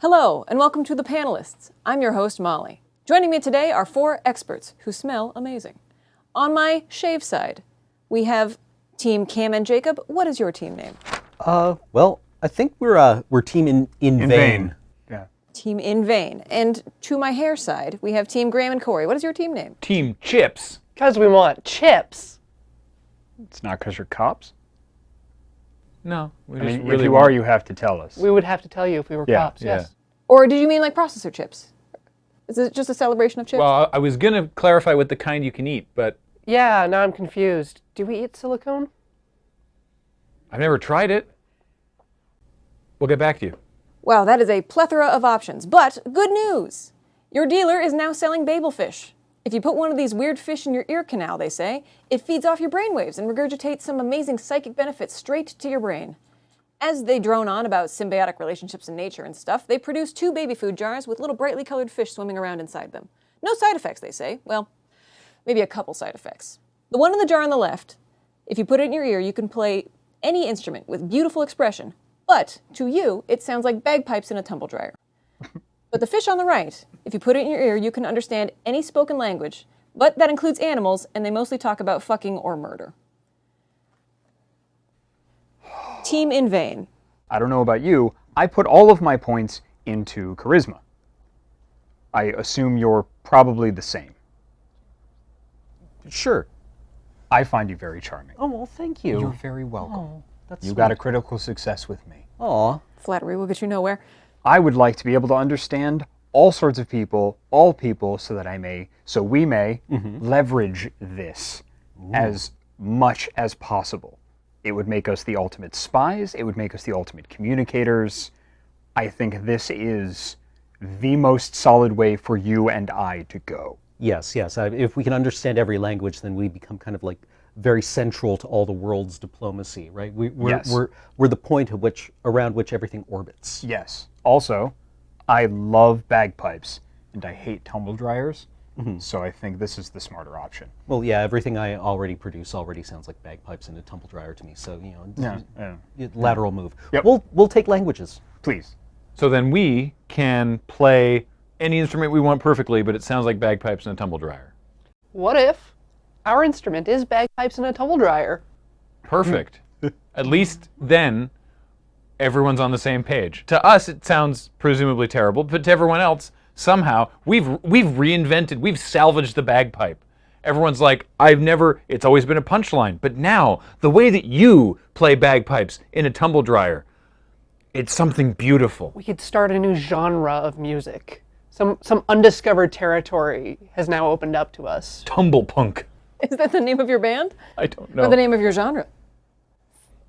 Hello, and welcome to the Panelists. I'm your host, Molly. Joining me today are four experts who smell amazing. On my shave side, we have Team Cam and Jacob. What is your team name? Well, I think we're Team in Vain. Yeah. Team In Vain. And to my hair side, we have Team Graham and Corey. What is your team name? Team Chips. Because we want chips. It's not because you're cops. No, we I just mean, really if you want- are, you have to tell us. We would have to tell you if we were cops, yeah. yes. Or did you mean like processor chips? Is it just a celebration of chips? Well, I was gonna clarify what the kind you can eat, but Yeah, now I'm confused. Do we eat silicone? I've never tried it. We'll get back to you. Wow, that is a plethora of options. But good news! Your dealer is now selling babelfish. If you put one of these weird fish in your ear canal, they say, it feeds off your brainwaves and regurgitates some amazing psychic benefits straight to your brain. As they drone on about symbiotic relationships in nature and stuff, they produce 2 baby food jars with little brightly colored fish swimming around inside them. No side effects, they say. Well, maybe a couple side effects. The one in the jar on the left, if you put it in your ear, you can play any instrument with beautiful expression, but to you, it sounds like bagpipes in a tumble dryer. But the fish on the right, if you put it in your ear, you can understand any spoken language, but that includes animals, and they mostly talk about fucking or murder. Team In Vain. I don't know about you. I put all of my points into charisma. I assume you're probably the same. Sure. I find you very charming. Oh, well, thank you. You're very welcome. Oh, that's You sweet. got a critical success with me. Aw. Flattery will get you nowhere. I would like to be able to understand all sorts of people, all people, so we may leverage this as much as possible. It would make us the ultimate spies. It would make us the ultimate communicators. I think this is the most solid way for you and I to go. Yes. If we can understand every language, then we become kind of like very central to all the world's diplomacy, right? Yes. We're the point around which everything orbits. Yes. Also, I love bagpipes, and I hate tumble dryers, so I think this is the smarter option. Well, yeah, everything I already produce already sounds like bagpipes in a tumble dryer to me. So lateral move. Yep. We'll take languages. Please. So then we can play any instrument we want perfectly, but it sounds like bagpipes in a tumble dryer. What if our instrument is bagpipes in a tumble dryer? Perfect. At least then everyone's on the same page. To us, it sounds presumably terrible, but to everyone else, somehow we've reinvented, we've salvaged the bagpipe. Everyone's like, it's always been a punchline, but now the way that you play bagpipes in a tumble dryer, it's something beautiful. We could start a new genre of music. Some undiscovered territory has now opened up to us. Tumble punk. Is that the name of your band? I don't know. Or the name of your genre?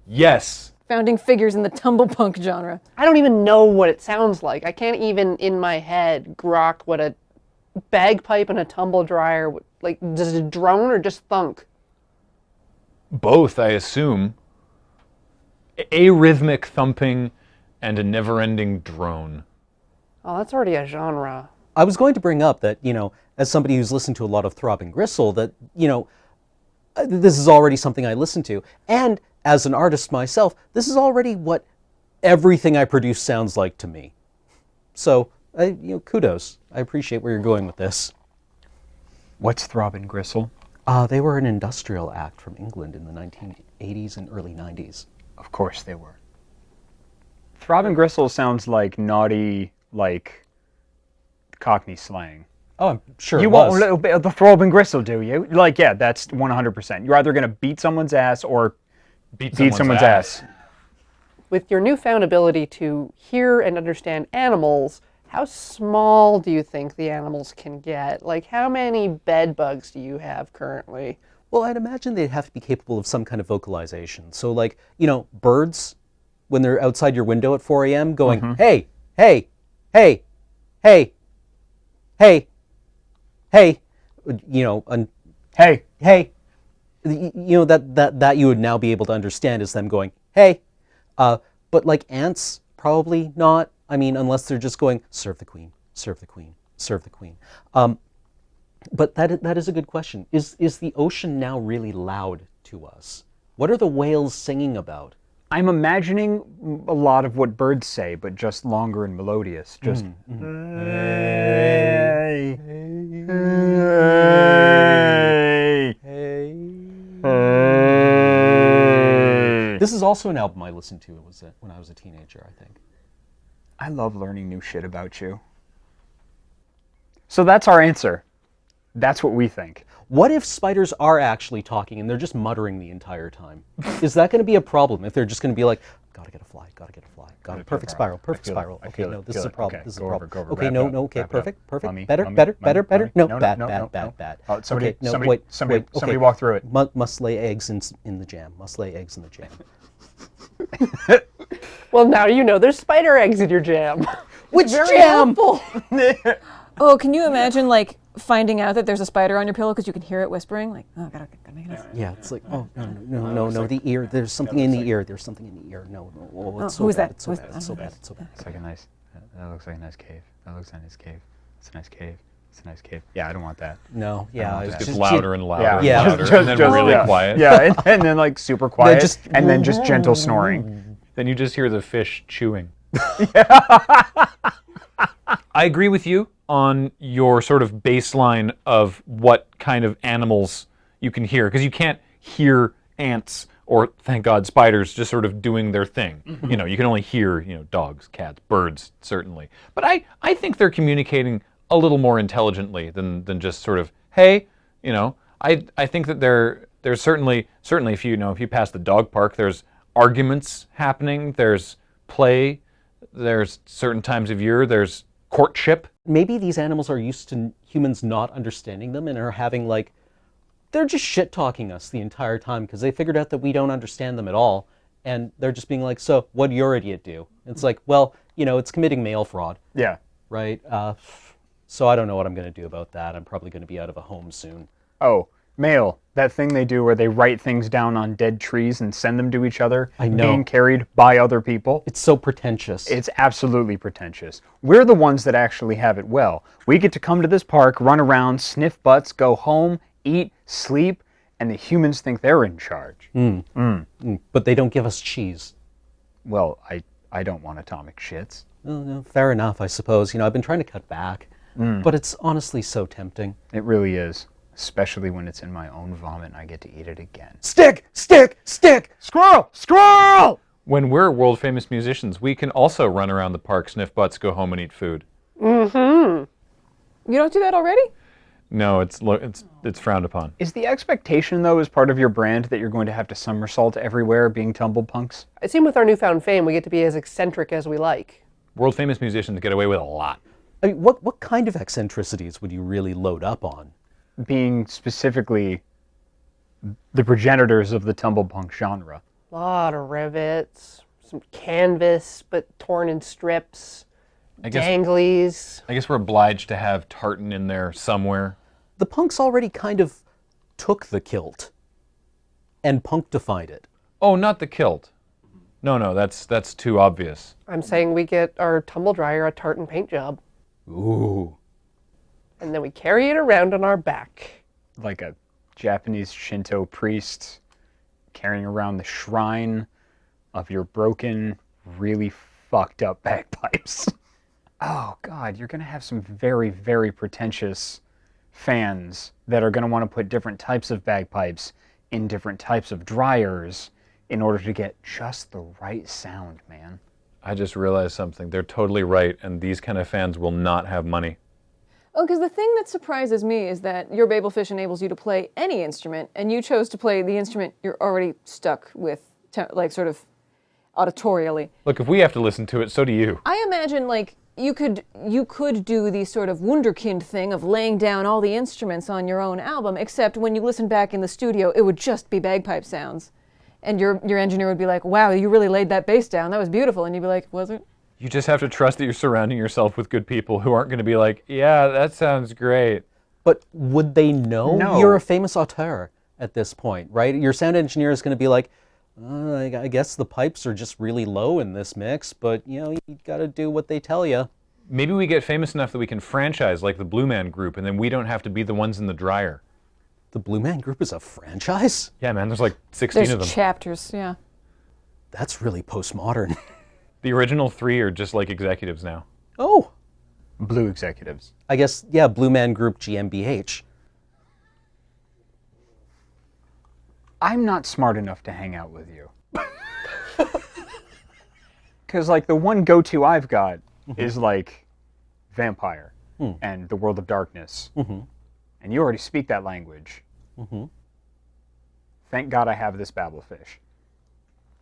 Yes. Founding figures in the tumble punk genre. I don't even know what it sounds like. I can't even, in my head, grok what a bagpipe and a tumble dryer, like, does it drone or just thunk? Both, I assume. A rhythmic thumping and a never-ending drone. Oh, that's already a genre. I was going to bring up that, as somebody who's listened to a lot of throbbing gristle, that, this is already something I listen to. And as an artist myself, this is already what everything I produce sounds like to me. So, kudos. I appreciate where you're going with this. What's throbbing gristle? They were an industrial act from England in the 1980s and early 90s. Of course they were. Throbbing gristle sounds like naughty, like Cockney slang. Oh, I'm sure You it want was. a little bit of the throbbing gristle, do you? Like, yeah, that's 100%. You're either going to beat someone's ass or beat someone's ass. With your newfound ability to hear and understand animals, how small do you think the animals can get? Like, how many bed bugs do you have currently? Well, I'd imagine they'd have to be capable of some kind of vocalization. So, like, birds, when they're outside your window at 4 a.m. going, hey, hey, hey, hey, hey, hey, and Hey. hey, that you would now be able to understand is them going, hey. But like ants, probably not. I mean, unless they're just going, serve the queen, serve the queen, serve the queen. But that is a good question. Is the ocean now really loud to us? What are the whales singing about? I'm imagining a lot of what birds say, but just longer and melodious. Just. Hey. Hey. Hey. This is also an album I listened to when I was a teenager, I think. I love learning new shit about you. So that's our answer. That's what we think. What if spiders are actually talking and they're just muttering the entire time? Is that going to be a problem if they're just going to be like, gotta get a fly, perfect spiral, perfect spiral. Okay, no, this is a problem, this is a problem. Okay, no, okay, perfect, better, no, bad. Somebody, okay, no, somebody, wait, somebody walk through it. Must lay eggs in the jam, Well, now you know there's spider eggs in your jam. Which Very jam? helpful. Oh, can you imagine like finding out that there's a spider on your pillow because you can hear it whispering? Like, oh, gotta make it. Yeah, it's like, oh, no, the ear, there's something in the ear, no, it's so who is bad, that? it's so bad, it's so bad. It's like a nice, that looks like a nice cave. That looks like a nice cave. It's a nice cave. It's a nice cave. Yeah, I don't want that. No, yeah. It It gets louder and louder Yeah. and louder, and then really quiet. Yeah, and then like super quiet, and then just gentle snoring. Then you just hear the fish chewing. I agree with you on your sort of baseline of what kind of animals you can hear, because you can't hear ants or, thank God, spiders just sort of doing their thing. You know, you can only hear, dogs, cats, birds, certainly. But I think they're communicating a little more intelligently than just sort of, hey, I think that there's certainly if you pass the dog park, there's arguments happening, there's play, there's certain times of year, there's courtship. Maybe these animals are used to humans not understanding them and are having they're just shit-talking us the entire time because they figured out that we don't understand them at all. And they're just being like, so what'd your idiot do? It's like, well, it's committing mail fraud. Yeah. Right? So I don't know what I'm going to do about that. I'm probably going to be out of a home soon. Oh, mail. That thing they do where they write things down on dead trees and send them to each other. I know. Being carried by other people. It's so pretentious. It's absolutely pretentious. We're the ones that actually have it well. We get to come to this park, run around, sniff butts, go home, eat, sleep, and the humans think they're in charge. But they don't give us cheese. Well, I don't want atomic shits. No, fair enough, I suppose. I've been trying to cut back, but it's honestly so tempting. It really is. Especially when it's in my own vomit and I get to eat it again. Stick! Squirrel! Squirrel! When we're world famous musicians, we can also run around the park, sniff butts, go home and eat food. You don't do that already? No, it's frowned upon. Is the expectation, though, as part of your brand that you're going to have to somersault everywhere being tumble punks? It seems with our newfound fame, we get to be as eccentric as we like. World famous musicians get away with a lot. I mean, what kind of eccentricities would you really load up on? Being specifically the progenitors of the tumble punk genre. A lot of rivets, some canvas, but torn in strips, danglies. I guess we're obliged to have tartan in there somewhere. The punks already kind of took the kilt and punktified it. Oh, not the kilt. No, that's too obvious. I'm saying we get our tumble dryer a tartan paint job. Ooh. And then we carry it around on our back. Like a Japanese Shinto priest carrying around the shrine of your broken, really fucked up bagpipes. Oh, God, you're going to have some very, very pretentious fans that are going to want to put different types of bagpipes in different types of dryers in order to get just the right sound, man. I just realized something. They're totally right, and these kind of fans will not have money. Oh, because the thing that surprises me is that your Babelfish enables you to play any instrument, and you chose to play the instrument you're already stuck with, sort of auditorially. Look, if we have to listen to it, so do you. I imagine, you could do the sort of wunderkind thing of laying down all the instruments on your own album, except when you listen back in the studio, it would just be bagpipe sounds. And your engineer would be like, wow, you really laid that bass down. That was beautiful. And you'd be like, was it? You just have to trust that you're surrounding yourself with good people who aren't going to be like, yeah, that sounds great. But would they know? No. You're a famous auteur at this point, right? Your sound engineer is going to be like, I guess the pipes are just really low in this mix, but you got to do what they tell you. Maybe we get famous enough that we can franchise like the Blue Man Group, and then we don't have to be the ones in the dryer. The Blue Man Group is a franchise? Yeah, man, there's like 16 There's of them. chapters, yeah. That's really postmodern. The original 3 are just like executives now. Oh, Blue executives. I guess, yeah, Blue Man Group GmbH. I'm not smart enough to hang out with you. Because, like, the one go-to I've got is, like, vampire and the world of darkness. And you already speak that language. Thank God I have this babblefish.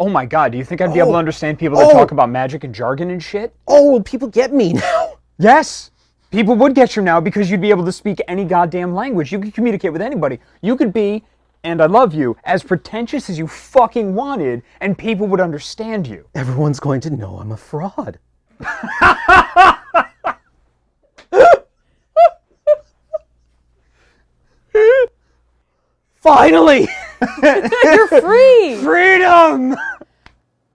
Oh my God, do you think I'd be able to understand people that talk about magic and jargon and shit? Oh, will people get me now? Yes! People would get you now because you'd be able to speak any goddamn language. You could communicate with anybody. You could be, and I love you, as pretentious as you fucking wanted, and people would understand you. Everyone's going to know I'm a fraud. Finally! You're free! Freedom!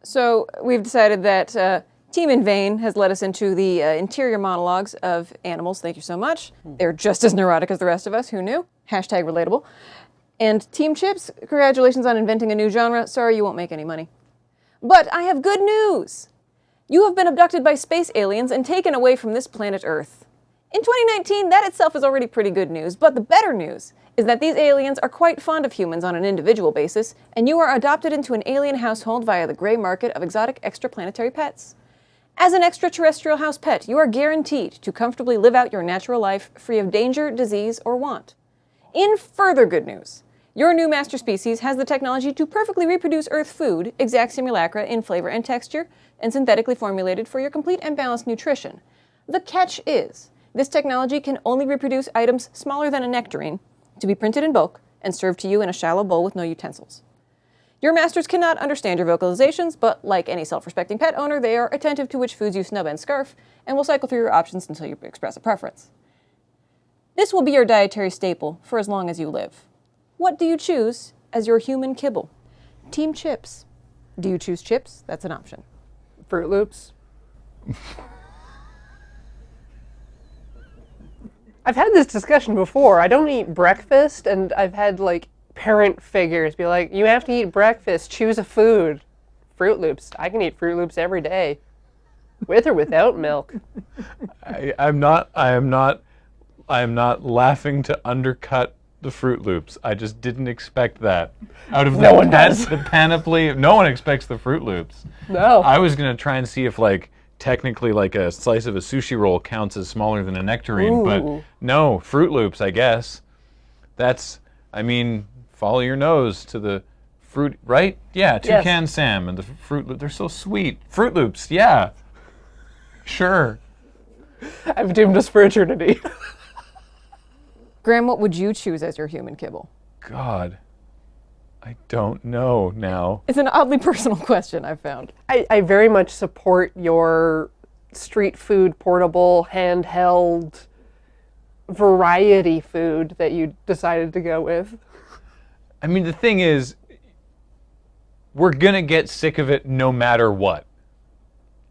So we've decided that Team in Vain has led us into the interior monologues of animals. Thank you so much. They're just as neurotic as the rest of us. Who knew? Hashtag relatable. And Team Chips, congratulations on inventing a new genre. Sorry you won't make any money. But I have good news. You have been abducted by space aliens and taken away from this planet Earth. In 2019, that itself is already pretty good news, but the better news is that these aliens are quite fond of humans on an individual basis, and you are adopted into an alien household via the gray market of exotic extraplanetary pets. As an extraterrestrial house pet, you are guaranteed to comfortably live out your natural life free of danger, disease, or want. In further good news, your new master species has the technology to perfectly reproduce Earth food, exact simulacra in flavor and texture, and synthetically formulated for your complete and balanced nutrition. The catch is, this technology can only reproduce items smaller than a nectarine, to be printed in bulk and served to you in a shallow bowl with no utensils. Your masters cannot understand your vocalizations, but like any self-respecting pet owner, they are attentive to which foods you snub and scarf, and will cycle through your options until you express a preference. This will be your dietary staple for as long as you live. What do you choose as your human kibble? Team Chips. Do you choose chips? That's an option. Fruit Loops. I've had this discussion before. I don't eat breakfast, and I've had, like, parent figures be like, you have to eat breakfast, choose a food. Fruit Loops. I can eat Fruit Loops every day. With or without milk. I am not laughing to undercut the Fruit Loops. I just didn't expect that. Out of No one does. The panoply, no one expects the Fruit Loops. No. I was gonna try and see if, like, technically, like, a slice of a sushi roll counts as smaller than a nectarine, but no, Fruit Loops, I guess. That's, I mean, follow your nose to the fruit, right? Yeah, Toucan Sam and the Fruit Loops, they're so sweet. Fruit Loops, yeah. Sure. I've doomed us for eternity. Graham, what would you choose as your human kibble? God, I don't know now. It's an oddly personal question, I've found. I very much support your street food, portable, handheld, variety food that you decided to go with. I mean, the thing is, we're gonna get sick of it no matter what.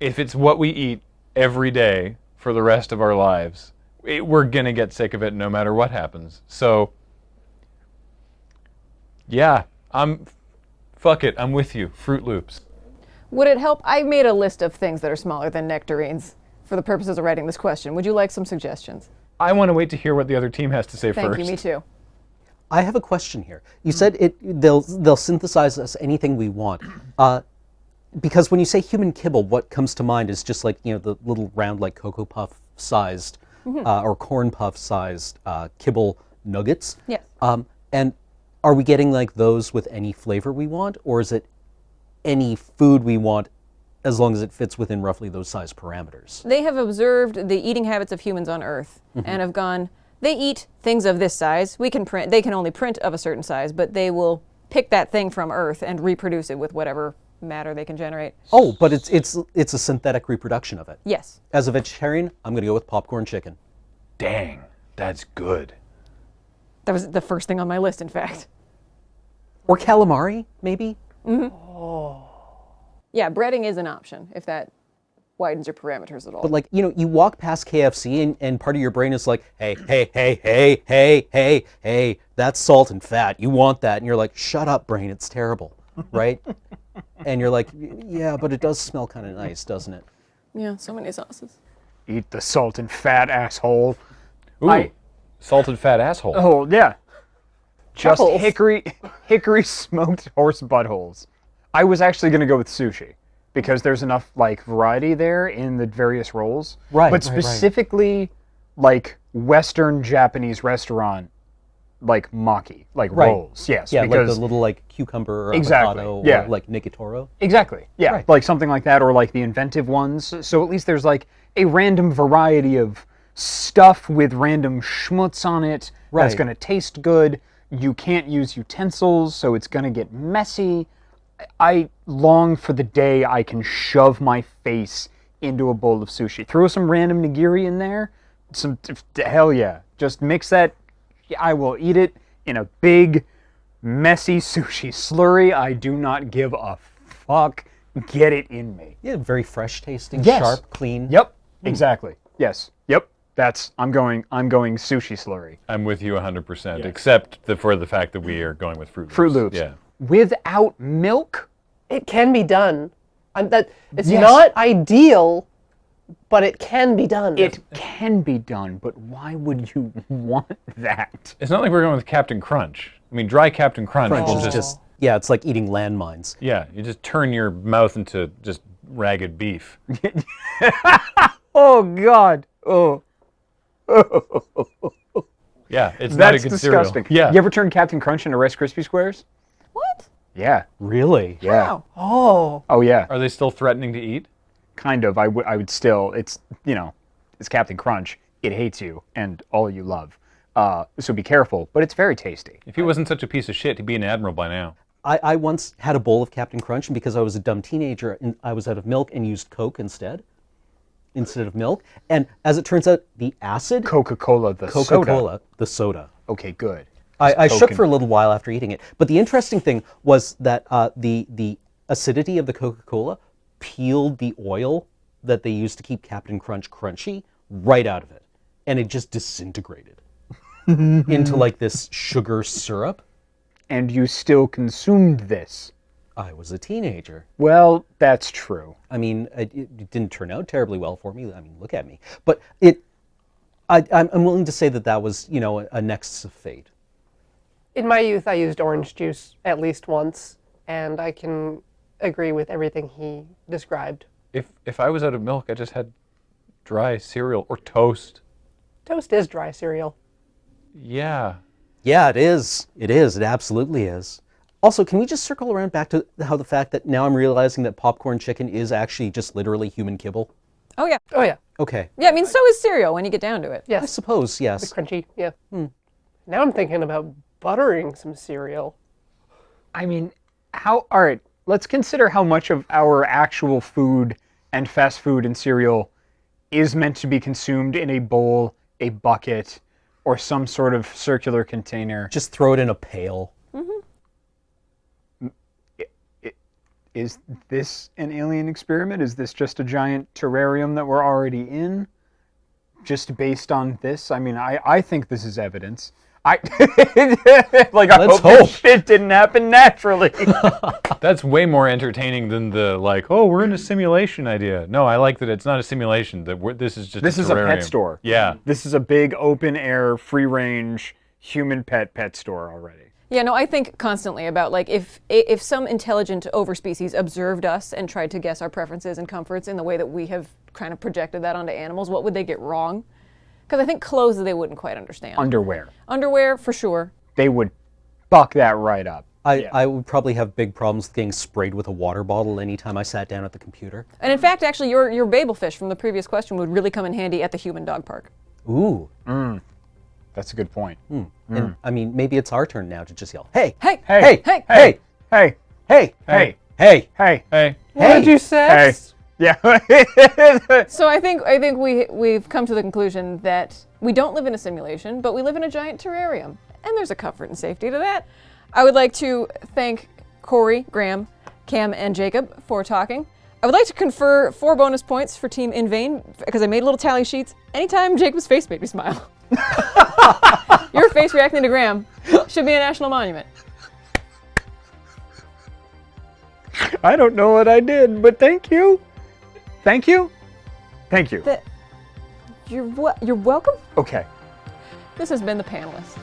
If it's what we eat every day for the rest of our lives, we're gonna get sick of it no matter what happens. So, yeah, fuck it, I'm with you. Fruit Loops. Would it help? I made a list of things that are smaller than nectarines for the purposes of writing this question. Would you like some suggestions? I want to wait to hear what the other team has to say Thank first. you, me too. I have a question here. You said they'll synthesize us anything we want. Because when you say human kibble, what comes to mind is just like, you know, the little round, like Cocoa Puff sized or Corn Puff sized kibble nuggets. Yes. And are we getting like those with any flavor we want, or is it any food we want as long as it fits within roughly those size parameters? They have observed the eating habits of humans on Earth and have gone, they eat things of this size. They can only print of a certain size, but they will pick that thing from Earth and reproduce it with whatever matter they can generate. Oh, but it's a synthetic reproduction of it. Yes. As a vegetarian, I'm going to go with popcorn chicken. Dang, that's good. That was the first thing on my list, in fact. Or calamari, maybe? Yeah, breading is an option, if that widens your parameters at all. But like, you know, you walk past KFC and part of your brain is like, hey, that's salt and fat. You want that. And you're like, shut up, brain, it's terrible, right? And you're like, yeah, but it does smell kind of nice, doesn't it? Yeah, so many sauces. Eat the salt and fat, asshole. Ooh, salted fat asshole. Oh, yeah. Just Buttholes. hickory smoked horse buttholes. I was actually going to go with sushi because there's enough like variety there in the various rolls. Right, But right, right. specifically like Western Japanese restaurant like maki, like Right. rolls. Yes, Yeah, like because the little like cucumber or Exactly, avocado yeah. or like Nigatoro. exactly. Yeah, Right. like something like that or like the inventive ones. So at least there's like a random variety of stuff with random schmutz on it that's Right. going to taste good. You can't use utensils, so it's going to get messy. I long for the day I can shove my face into a bowl of sushi. Throw some random nigiri in there. Hell yeah. Just mix that. I will eat it in a big, messy sushi slurry. I do not give a fuck. Get it in me. Yeah, very fresh tasting, Yes. sharp, clean. Yep. Exactly. Yes. Yep. I'm going sushi slurry. I'm with you 100%, except for the fact that we are going with Fruit Loops. Fruit Loops. Yeah. Without milk? It can be done. It's Yes. not ideal, but it can be done. It can be done, but why would you want that? It's not like we're going with Captain Crunch. I mean, dry Captain Crunch Crunch will is just, yeah, it's like eating landmines. yeah, you just turn your mouth into just ragged beef. Oh God. Oh. Yeah, it's not a That's good disgusting. cereal. Yeah. You ever turn Captain Crunch into Rice Krispie Squares? What? Yeah. Really? Yeah. Wow. Oh. Oh yeah. Are they still threatening to eat? Kind of. I would still. It's it's Captain Crunch. It hates you and all you love. So be careful. But it's very tasty. If he wasn't such a piece of shit, he'd be an admiral by now. I once had a bowl of Captain Crunch, and because I was a dumb teenager, and I was out of milk and used Coke instead of milk. And as it turns out, the acid, Coca-Cola, the soda. Coca-Cola, the soda. Okay, good. I Coke shook and- for a little while after eating it. But the interesting thing was that the acidity of the Coca-Cola peeled the oil that they used to keep Captain Crunch crunchy right out of it. And it just disintegrated into like this sugar syrup. And you still consumed this. I was a teenager. Well, that's true. I mean, it didn't turn out terribly well for me. I mean, look at me. But I'm willing to say that was, a nexus of fate. In my youth, I used orange juice at least once, and I can agree with everything he described. If I was out of milk, I just had dry cereal or toast. Toast is dry cereal. Yeah. Yeah, it is. It is. It absolutely is. Also, can we just circle around back to how the fact that now I'm realizing that popcorn chicken is actually just literally human kibble? Oh, yeah. Oh yeah. Okay. Yeah, I mean, so is cereal when you get down to it. I Yes. suppose, yes. Crunchy. Yeah. Now I'm thinking about buttering some cereal. I mean, all right, let's consider how much of our actual food and fast food and cereal is meant to be consumed in a bowl, a bucket, or some sort of circular container. Just throw it in a pail. Is this an alien experiment? Is this just a giant terrarium that we're already in? Just based on this? I mean, I think this is evidence. I Let's hope this hope. shit didn't happen naturally. That's way more entertaining than the we're in a simulation idea. No, I like that it's not a simulation. This is just This is a pet terrarium. store. Yeah. This is a big open air, free range, human pet store already. Yeah, no, I think constantly about if some intelligent overspecies observed us and tried to guess our preferences and comforts in the way that we have kind of projected that onto animals, what would they get wrong? Because I think clothes they wouldn't quite understand. Underwear. Underwear, for sure. They would buck that right up. I would probably have big problems with getting sprayed with a water bottle anytime I sat down at the computer. And in fact, actually, your babel fish from the previous question would really come in handy at the human dog park. Ooh. That's a good point. And I mean, maybe it's our turn now to just yell, hey, Hey! Hey, Hey! hey, hey, hey, hey, hey. hey, Hey. What did you say? hey. Yeah. So I think we've come to the conclusion that we don't live in a simulation, but we live in a giant terrarium, and there's a comfort and safety to that. I would like to thank Corey, Graham, Cam, and Jacob for talking. I would like to confer 4 bonus points for Team In Vain because I made little tally sheets. Anytime Jacob's face made me smile. Your face reacting to Graham should be a national monument. I don't know what I did, but thank you. Thank you. Thank you. You're welcome. Okay. This has been the Panelists.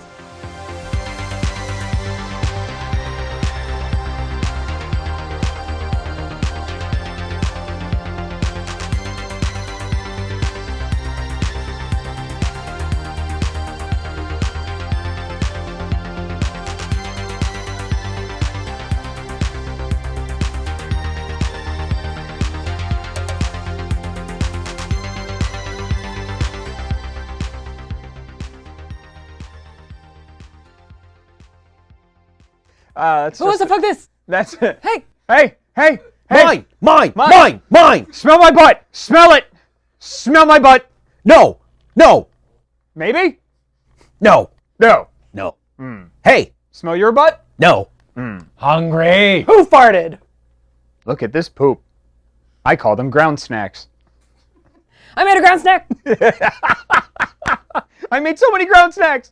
Who wants to fuck this? That's it. Hey! Hey! Hey! Hey! Mine! Smell my butt! Smell it! Smell my butt! No! Maybe? No! No. Hey! Smell your butt? No! Hungry. Who farted? Look at this poop. I call them ground snacks. I made a ground snack! I made so many ground snacks!